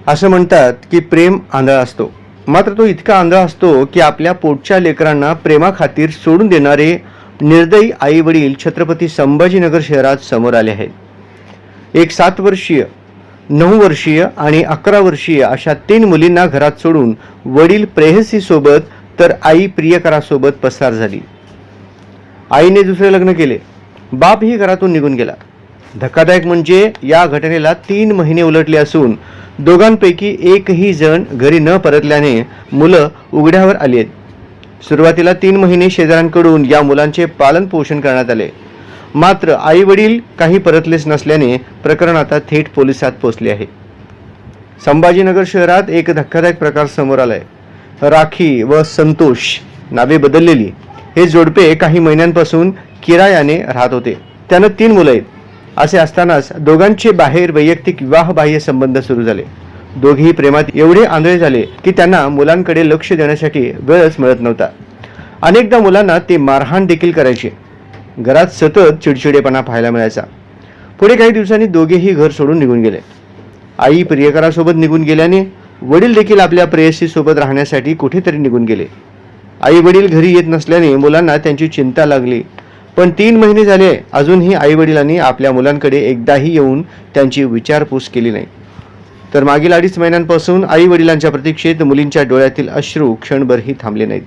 असं म्हणतात की प्रेम आंधळा असतो, मात्र तो इतका आंधळा असतो की आपल्या पोटच्या लेकरांना प्रेमाखातीर सोडून देणारे निर्दयी आई वडील छत्रपती संभाजीनगर शहरात समोर आले आहेत। एक 7 वर्षीय, 9 वर्षीय आणि 11 वर्षीय अशा 3 मुलींना घरात सोडून वडील प्रेयसी सोबत तर आई प्रियकरासोबत पसार झाली। आईने दुसरे लग्न केले, बापही घरातून निघून गेला। धक्कादायक म्हणजे या घटनेला 3 महिने उलटले असून दोघांपैकी एकही जण घरी न परतल्याने मुलं उघड्यावर आली आहेत। सुरुवातीला 3 महिने शेजाऱ्यांकडून या मुलांचे पालन पोषण करण्यात आले, मात्र आई वडील काही परतलेच नसल्याने प्रकरण आता थेट पोलिसात पोहोचले आहे। संभाजीनगर शहरात एक धक्कादायक प्रकार समोर आलाय। राखी व संतोष नावे बदललेली हे जोडपे काही महिन्यांपासून किरायाने राहत होते। त्यांना 3 मुलं आहेत। असे असतानाच दोघांचे बाहेर वैयक्तिक विवाहबाह्य संबंध सुरू झाले। दोघेही प्रेमात एवढे आंधळे झाले की त्यांना मुलांकडे लक्ष देण्यासाठी वेळच मिळत नव्हता। अनेकदा मुलांना ते मारहाण देखील करायचे। घरात सतत चिडचिडेपणा पाहायला मिळायचा। पुढे काही दिवसांनी दोघेही घर सोडून निघून गेले। आई प्रियकरासोबत निघून गेल्याने वडील देखील आपल्या प्रेयसी सोबत राहण्यासाठी कुठेतरी निघून गेले। आई वडील घरी येत नसल्याने मुलांना त्यांची चिंता लागली, पण 3 महिने झाले अजूनही आई वडिलांनी आपल्या मुलांकडे एकदाही येऊन त्यांची विचारपूस केली नाही। तर मागील 2.5 महिन्यांपासून आई वडिलांच्या प्रतीक्षेत मुलींच्या डोळ्यातील अश्रू क्षणभरही थांबले नाहीत।